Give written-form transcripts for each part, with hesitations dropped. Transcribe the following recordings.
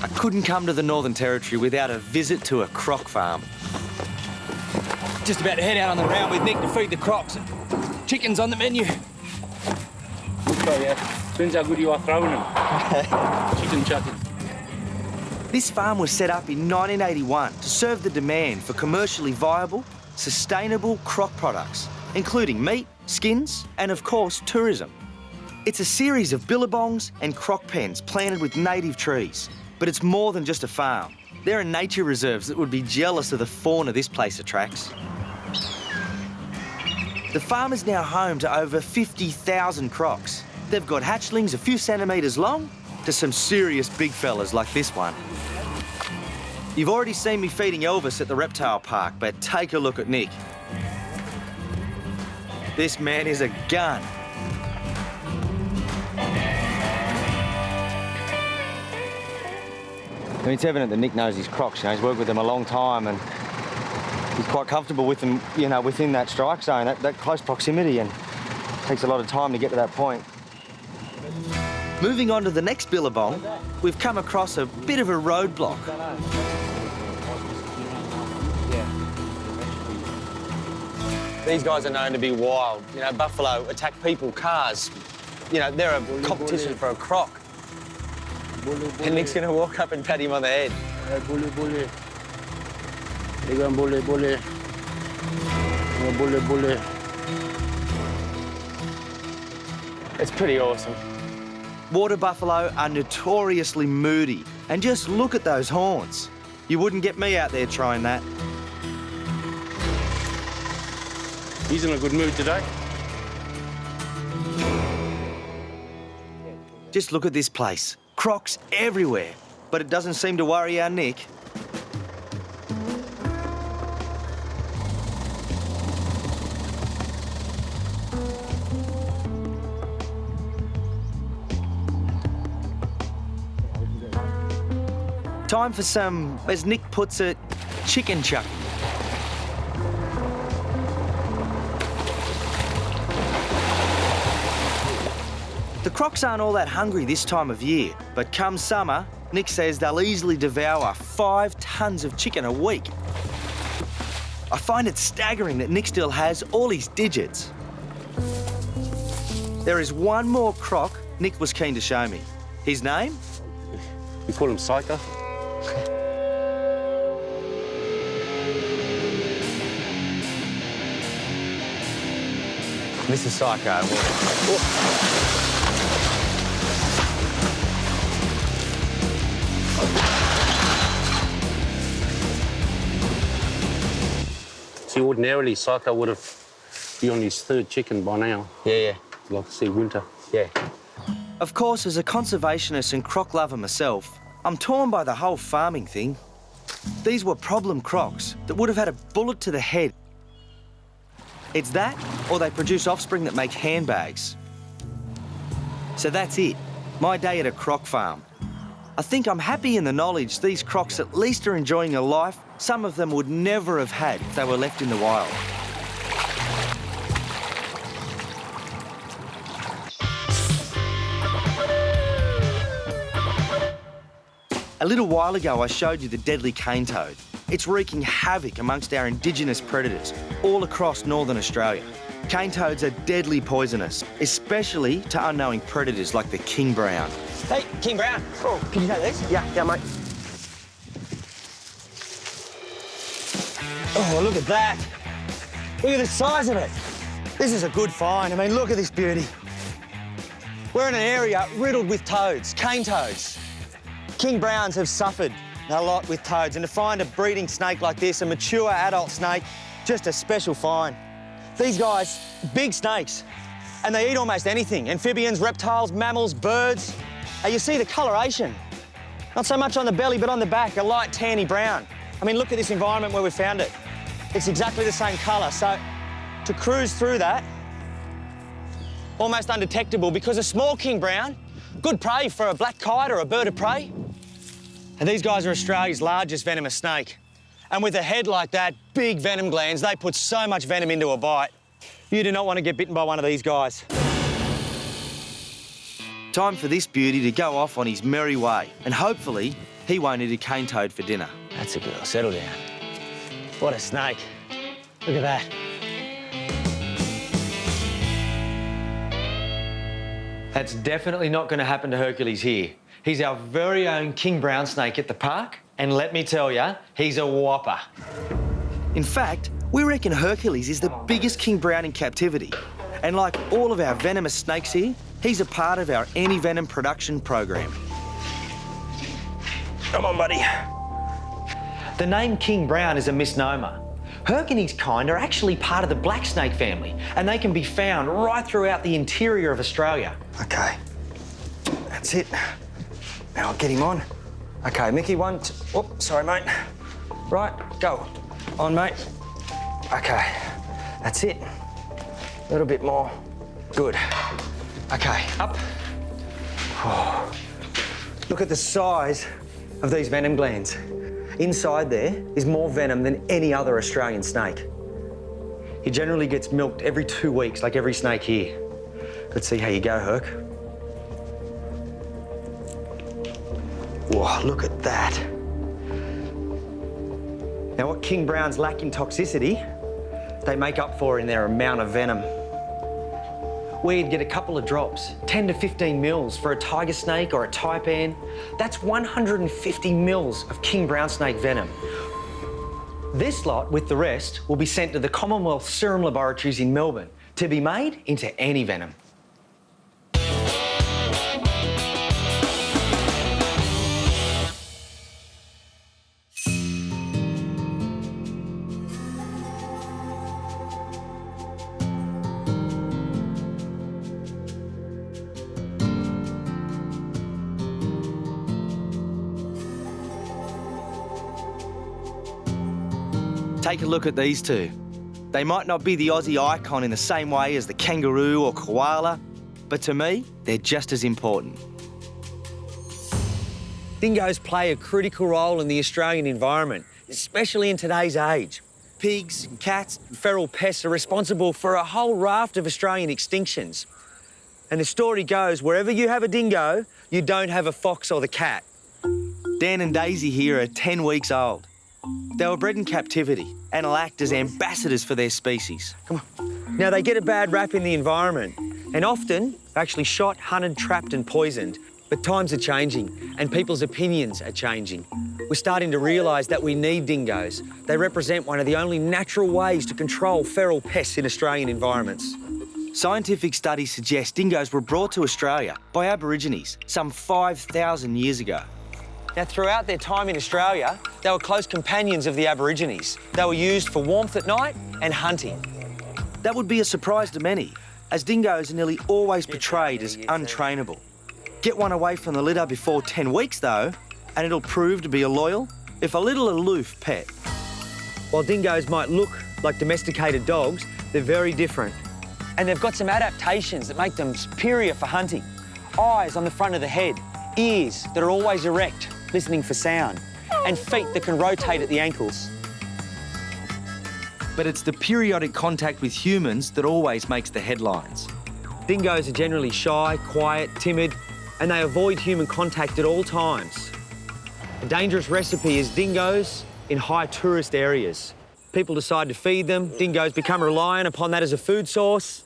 I couldn't come to the Northern Territory without a visit to a croc farm. Just about to head out on the round with Nick to feed the crocs. Chicken's on the menu. Good try, yeah. Depends how good you are throwing them. Chicken chucking. This farm was set up in 1981 to serve the demand for commercially viable, sustainable croc products, including meat, skins, and of course, tourism. It's a series of billabongs and croc pens planted with native trees. But it's more than just a farm. There are nature reserves that would be jealous of the fauna this place attracts. The farm is now home to over 50,000 crocs. They've got hatchlings a few centimetres long to some serious big fellas like this one. You've already seen me feeding Elvis at the Reptile Park, but take a look at Nick. This man is a gun. I mean, it's evident that Nick knows his crocs. You know, he's worked with them a long time and he's quite comfortable with them, you know, within that strike zone, that close proximity, and it takes a lot of time to get to that point. Moving on to the next billabong, we've come across a bit of a roadblock. These guys are known to be wild. You know, buffalo attack people, cars. You know, they're a competition for a croc. And Nick's going to walk up and pat him on the head. Bully, bully. They're going bully, bully. Bully, bully. It's pretty awesome. Water buffalo are notoriously moody. And just look at those horns. You wouldn't get me out there trying that. He's in a good mood today. Just look at this place. Crocs everywhere. But it doesn't seem to worry our Nick. Time for some, as Nick puts it, chicken chucking. The crocs aren't all that hungry this time of year, but come summer, Nick says they'll easily devour 5 tons of chicken a week. I find it staggering that Nick still has all his digits. There is one more croc Nick was keen to show me. His name? We call him Psycho. This is Psycho. Oh. See, ordinarily, Psycho would have been on his 3rd chicken by now. Yeah. Like to see winter. Yeah. Of course, as a conservationist and croc lover myself, I'm torn by the whole farming thing. These were problem crocs that would have had a bullet to the head. It's that, or they produce offspring that make handbags. So that's it, my day at a croc farm. I think I'm happy in the knowledge these crocs at least are enjoying a life some of them would never have had if they were left in the wild. A little while ago, I showed you the deadly cane toad. It's wreaking havoc amongst our Indigenous predators all across northern Australia. Cane toads are deadly poisonous, especially to unknowing predators like the king brown. Hey, king brown. Oh, can you take this? Yeah, mate. Oh, look at that. Look at the size of it. This is a good find. I mean, look at this beauty. We're in an area riddled with toads, cane toads. King browns have suffered a lot with toads, and to find a breeding snake like this, a mature adult snake, just a special find. These guys, big snakes, and they eat almost anything. Amphibians, reptiles, mammals, birds. You see the coloration. Not so much on the belly, but on the back, a light tanny brown. I mean, look at this environment where we found it. It's exactly the same colour, so to cruise through that, almost undetectable, because a small king brown, good prey for a black kite or a bird of prey. And these guys are Australia's largest venomous snake. And with a head like that, big venom glands, they put so much venom into a bite. You do not want to get bitten by one of these guys. Time for this beauty to go off on his merry way and hopefully He won't eat a cane toad for dinner. That's a girl. Settle down. What a snake. Look at that. That's definitely not going to happen to Hercules here. He's our very own king brown snake at the park, and let me tell you, he's a whopper. In fact, we reckon Hercules is the biggest king brown in captivity. And like all of our venomous snakes here, he's a part of our anti-venom production program. Come on, buddy. The name King Brown is a misnomer. Herc and his kind are actually part of the black snake family, and they can be found right throughout the interior of Australia. OK, that's it. Now I'll get him on. OK, Mickey, one, two, oh, sorry, mate. Right, go. On, mate. OK, that's it. A little bit more. Good. OK, up. Oh. Look at the size of these venom glands. Inside there is more venom than any other Australian snake. He generally gets milked every 2 weeks, like every snake here. Let's see how you go, Herc. Whoa, look at that. Now, what king browns lack in toxicity, they make up for in their amount of venom. We'd get a couple of drops, 10 to 15 mils for a tiger snake or a taipan. That's 150 mils of king brown snake venom. This lot, with the rest, will be sent to the Commonwealth Serum Laboratories in Melbourne to be made into anti-venom. Take a look at these two. They might not be the Aussie icon in the same way as the kangaroo or koala, but to me, they're just as important. Dingoes play a critical role in the Australian environment, especially in today's age. Pigs and cats and feral pests are responsible for a whole raft of Australian extinctions. And the story goes, wherever you have a dingo, you don't have a fox or the cat. Dan and Daisy here are 10 weeks old. They were bred in captivity and will act as ambassadors for their species. Come on. Now, they get a bad rap in the environment and often actually shot, hunted, trapped and poisoned. But times are changing and people's opinions are changing. We're starting to realise that we need dingoes. They represent one of the only natural ways to control feral pests in Australian environments. Scientific studies suggest dingoes were brought to Australia by Aborigines some 5,000 years ago. Now, throughout their time in Australia, they were close companions of the Aborigines. They were used for warmth at night and hunting. That would be a surprise to many, as dingoes are nearly always portrayed as untrainable. Get one away from the litter before 10 weeks, though, and it'll prove to be a loyal, if a little aloof, pet. While dingoes might look like domesticated dogs, they're very different. And they've got some adaptations that make them superior for hunting. Eyes on the front of the head, ears that are always erect, listening for sound, and feet that can rotate at the ankles. But it's the periodic contact with humans that always makes the headlines. Dingoes are generally shy, quiet, timid, and they avoid human contact at all times. A dangerous recipe is dingoes in high tourist areas. People decide to feed them, dingoes become reliant upon that as a food source,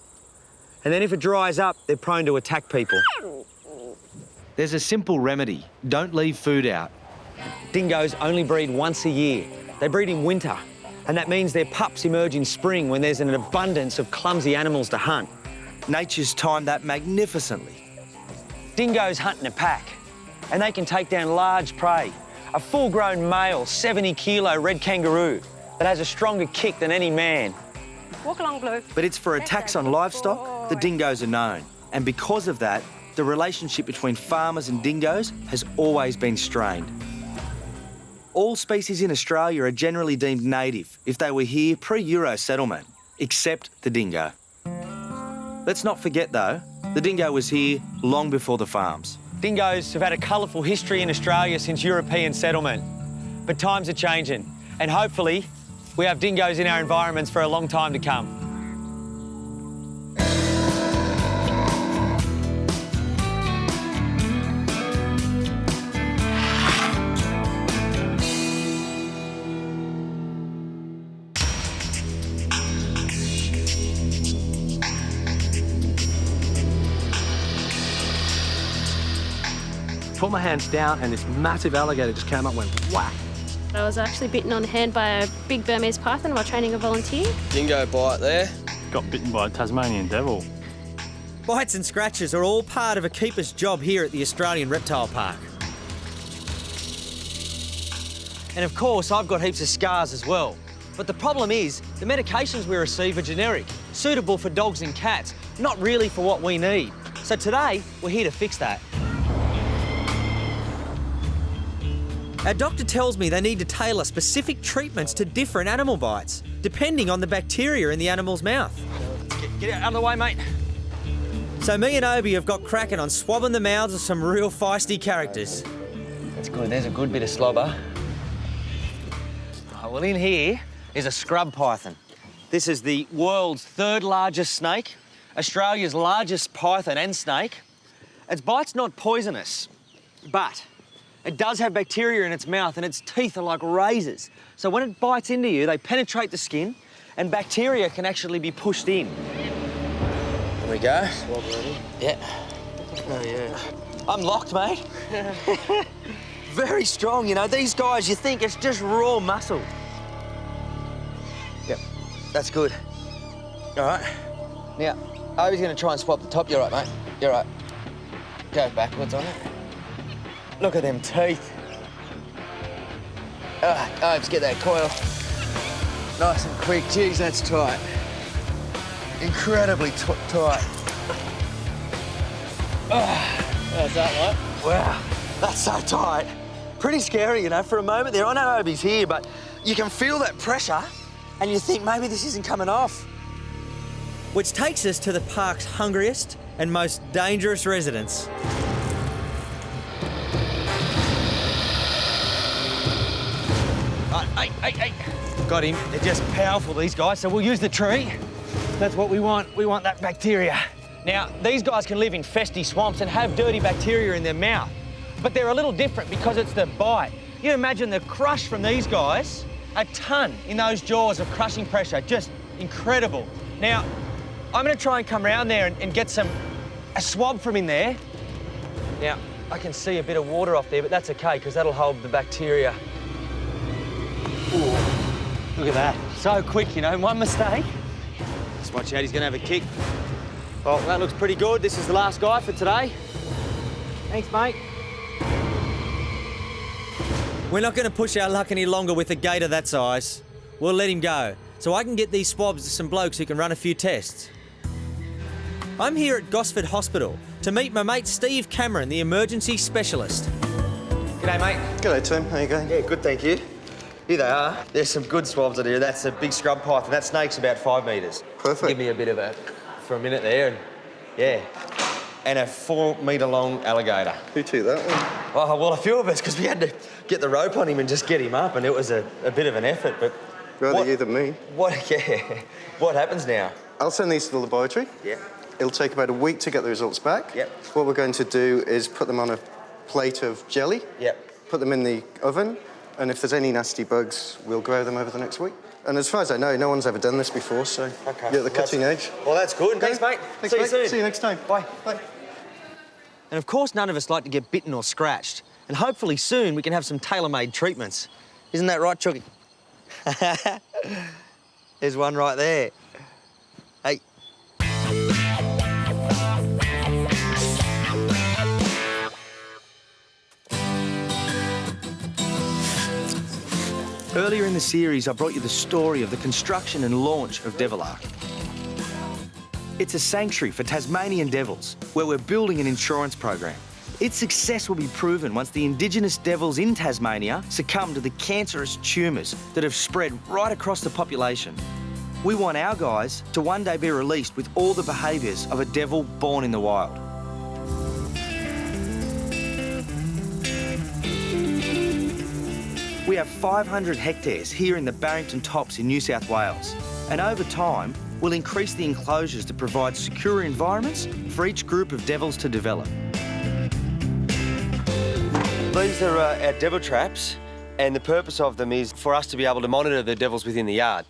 and then if it dries up, they're prone to attack people. There's a simple remedy. Don't leave food out. Dingoes only breed once a year. They breed in winter, and that means their pups emerge in spring when there's an abundance of clumsy animals to hunt. Nature's timed that magnificently. Dingoes hunt in a pack, and they can take down large prey. A full-grown male, 70-kilo red kangaroo that has a stronger kick than any man. Walk along, Blue. But it's for attacks on livestock that dingoes are known. And because of that, the relationship between farmers and dingoes has always been strained. All species in Australia are generally deemed native if they were here pre-Euro settlement, except the dingo. Let's not forget, though, the dingo was here long before the farms. Dingoes have had a colourful history in Australia since European settlement. But times are changing, and hopefully we have dingoes in our environments for a long time to come. put my hands down and this massive alligator just came up and went whack. I was actually bitten on the hand by a big Burmese python while training a volunteer. Dingo bite there. Got bitten by a Tasmanian devil. Bites and scratches are all part of a keeper's job here at the Australian Reptile Park. And of course, I've got heaps of scars as well. But the problem is, the medications we receive are generic, suitable for dogs and cats, not really for what we need. So today, we're here to fix that. Our doctor tells me they need to tailor specific treatments to different animal bites, depending on the bacteria in the animal's mouth. Get out of the way, mate. So me and Obi have got cracking on swabbing the mouths of some real feisty characters. That's good, there's a good bit of slobber. Right, well, in here is a scrub python. This is the world's third largest snake, Australia's largest python and snake. Its bite's not poisonous, but it does have bacteria in its mouth and its teeth are like razors. So when it bites into you, they penetrate the skin and bacteria can actually be pushed in. There we go. Yeah. Oh, yeah. I'm locked, mate. Very strong, you know. These guys, you think it's just raw muscle. Yep, that's good. All right. Now, Obi's going to try and swap the top. You're right, mate. You're right. Go backwards on it. Look at them teeth. Obes, get that coil. Nice and quick. Jeez, that's tight. Incredibly tight. How's that, mate? Wow, that's so tight. Pretty scary, you know, for a moment there. I know Obi's here, but you can feel that pressure and you think maybe this isn't coming off. Which takes us to the park's hungriest and most dangerous residents. Hey. Got him. They're just powerful, these guys, so we'll use the tree. That's what we want. We want that bacteria. Now, these guys can live in festy swamps and have dirty bacteria in their mouth, but they're a little different because it's the bite. You imagine the crush from these guys, a ton in those jaws of crushing pressure, just incredible. Now, I'm gonna try and come around there and get a swab from in there. Now, I can see a bit of water off there, but that's okay, because that'll hold the bacteria. Ooh, look at that. So quick, you know, one mistake. Just watch out, he's gonna have a kick. Well, that looks pretty good. This is the last guy for today. Thanks, mate. We're not going to push our luck any longer with a gator that size. We'll let him go, so I can get these swabs to some blokes who can run a few tests. I'm here at Gosford Hospital to meet my mate Steve Cameron, the emergency specialist. G'day, mate. G'day, Tim. How you going? Yeah, good, thank you. Here they are. There's some good swabs in here. That's a big scrub python. That snake's about 5 metres. Perfect. Give me a bit of a, for a minute there, and yeah. And a 4 metre long alligator. Who took that one? Oh, well, a few of us, because we had to get the rope on him and just get him up, and it was a bit of an effort, but... Rather you than me. What happens now? I'll send these to the laboratory. Yeah. It'll take about a week to get the results back. Yep. What we're going to do is put them on a plate of jelly. Yep. Put them in the oven, and if there's any nasty bugs, we'll grow them over the next week. And as far as I know, no one's ever done this before, so okay. you're at the cutting edge. Well, that's good. Thanks, mate. Thanks, See you mate. soon. See you next time. Bye. Bye. And of course, none of us like to get bitten or scratched. And hopefully soon we can have some tailor-made treatments. Isn't that right, Chucky? There's one right there. Hey. Earlier in the series, I brought you the story of the construction and launch of Devil Ark. It's a sanctuary for Tasmanian devils, where we're building an insurance program. Its success will be proven once the Indigenous devils in Tasmania succumb to the cancerous tumours that have spread right across the population. We want our guys to one day be released with all the behaviours of a devil born in the wild. We have 500 hectares here in the Barrington Tops in New South Wales, and over time, we'll increase the enclosures to provide secure environments for each group of devils to develop. These are our devil traps, and the purpose of them is for us to be able to monitor the devils within the yard.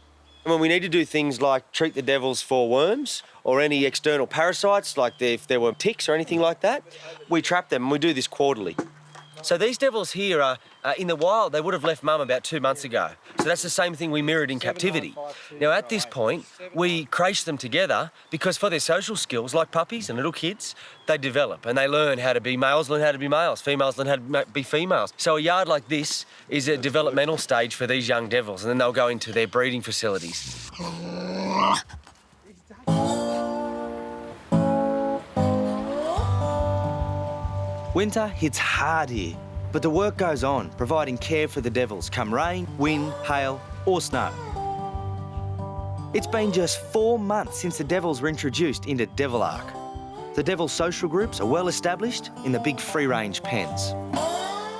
And when we need to do things like treat the devils for worms or any external parasites, like if there were ticks or anything like that, we trap them, and we do this quarterly. So these devils here are, in the wild, they would have left mum about 2 months ago. So that's the same thing we mirrored in captivity. Now, at this point, we crate them together because for their social skills, like puppies and little kids, they develop and they learn how to be males, learn how to be males, females learn how to be females. So a yard like this is a developmental stage for these young devils, and then they'll go into their breeding facilities. Winter hits hard here, but the work goes on, providing care for the devils come rain, wind, hail or snow. It's been just 4 months since the devils were introduced into Devil Ark. The devil social groups are well established in the big free-range pens.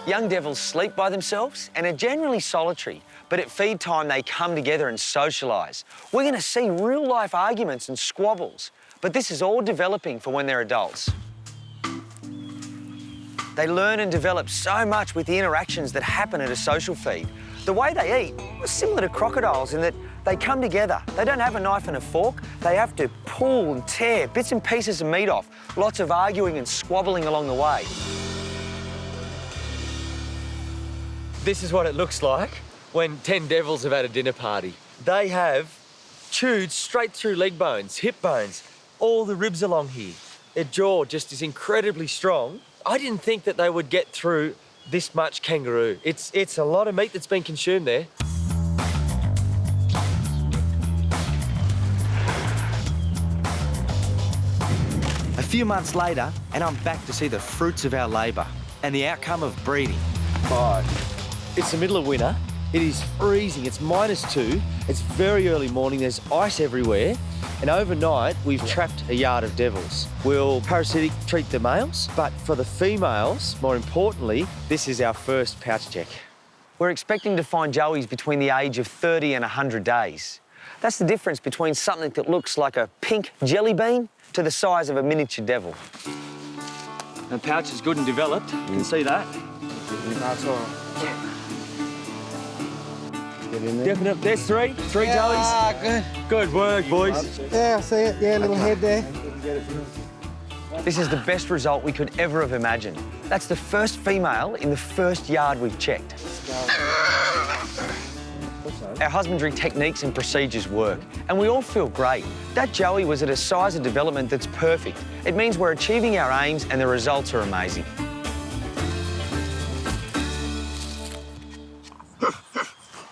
Young devils sleep by themselves and are generally solitary, but at feed time they come together and socialise. We're going to see real-life arguments and squabbles, but this is all developing for when they're adults. They learn and develop so much with the interactions that happen at a social feed. The way they eat is similar to crocodiles in that they come together. They don't have a knife and a fork. They have to pull and tear bits and pieces of meat off. Lots of arguing and squabbling along the way. This is what it looks like when 10 devils have had a dinner party. They have chewed straight through leg bones, hip bones, all the ribs along here. Their jaw just is incredibly strong. I didn't think that they would get through this much kangaroo. It's a lot of meat that's been consumed there. A few months later, and I'm back to see the fruits of our labour and the outcome of breeding. It's the middle of winter. It is freezing. It's -2. It's very early morning. There's ice everywhere. And overnight, we've trapped a yard of devils. We'll parasitic treat the males, but for the females, more importantly, this is our first pouch check. We're expecting to find joeys between the age of 30 and 100 days. That's the difference between something that looks like a pink jelly bean to the size of a miniature devil. The pouch is good and developed. You can see that. That's all. Definite. There's three joeys. Ah, good. Good work, boys. Yeah, I see it. Yeah, little head there. This is the best result we could ever have imagined. That's the first female in the first yard we've checked. Our husbandry techniques and procedures work, and we all feel great. That joey was at a size of development that's perfect. It means we're achieving our aims and the results are amazing.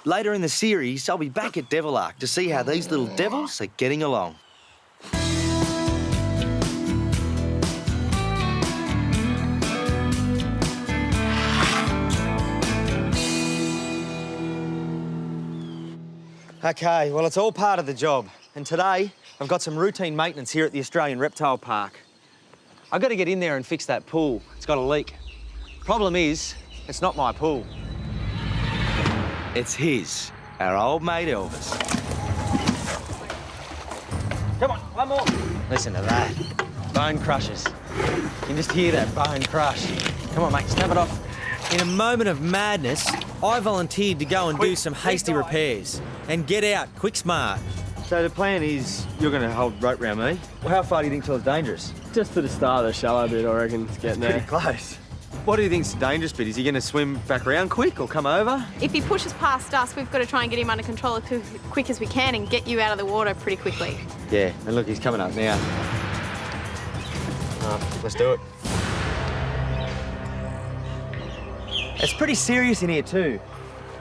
Later in the series, I'll be back at Devil Ark to see how these little devils are getting along. OK, well, it's all part of the job. And today, I've got some routine maintenance here at the Australian Reptile Park. I've got to get in there and fix that pool. It's got a leak. Problem is, it's not my pool. It's his, our old mate Elvis. Come on, one more. Listen to that. Bone crushes. You can just hear that bone crush. Come on, mate, snap it off. In a moment of madness, I volunteered to go and do some hasty repairs and get out quick smart. So the plan is you're going to hold rope round me. Well, how far do you think till it's dangerous? Just for the start of the shallow bit, I reckon, it's getting there. Pretty close. What do you think's the dangerous bit? Is he going to swim back around quick or come over? If he pushes past us, we've got to try and get him under control as quick as we can and get you out of the water pretty quickly. Yeah, and look, he's coming up now. Let's do it. It's pretty serious in here too.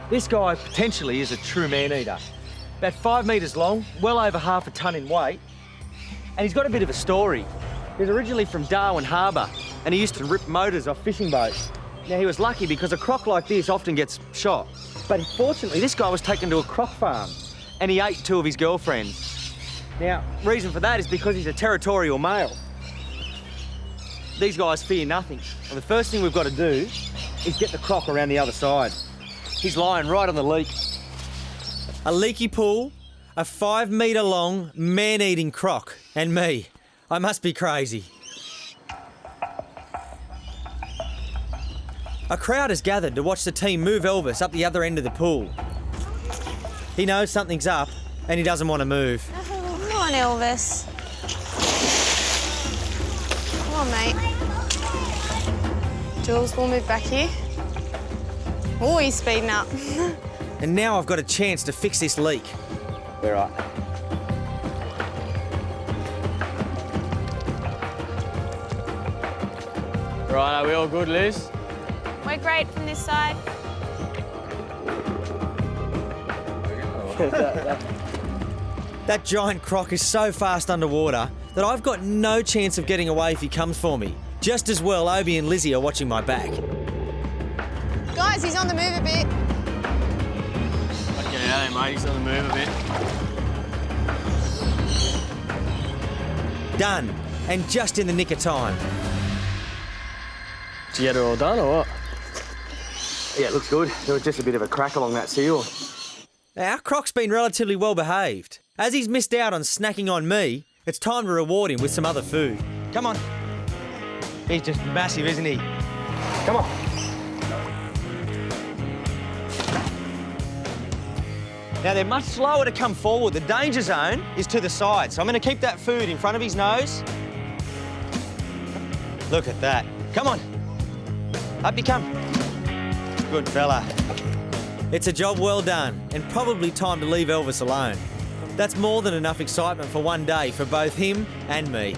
This guy potentially is a true man-eater. About 5 metres long, well over half a tonne in weight. And he's got a bit of a story. He's originally from Darwin Harbour and he used to rip motors off fishing boats. Now, he was lucky because a croc like this often gets shot. But fortunately, this guy was taken to a croc farm and he ate 2 of his girlfriends. Now, reason for that is because he's a territorial male. These guys fear nothing. And the first thing we've got to do is get the croc around the other side. He's lying right on the leak. A leaky pool, a 5 metre long man-eating croc, and me. I must be crazy. A crowd has gathered to watch the team move Elvis up the other end of the pool. He knows something's up and he doesn't want to move. Oh, come on, Elvis. Come on, mate. Jules, we'll move back here. Oh, he's speeding up. And now I've got a chance to fix this leak. We're right. Right, are we all good, Liz? We're great from this side. That giant croc is so fast underwater that I've got no chance of getting away if he comes for me. Just as well, Obi and Lizzie are watching my back. Guys, he's on the move a bit. Get out of there, mate. He's on the move a bit. Done, and just in the nick of time. Did you get it all done or what? Yeah, it looks good. There was just a bit of a crack along that seal. Our croc's been relatively well behaved. As he's missed out on snacking on me, it's time to reward him with some other food. Come on. He's just massive, isn't he? Come on. Now, they're much slower to come forward. The danger zone is to the side, so I'm going to keep that food in front of his nose. Look at that. Come on. Up you come. Good fella. It's a job well done, and probably time to leave Elvis alone. That's more than enough excitement for one day for both him and me.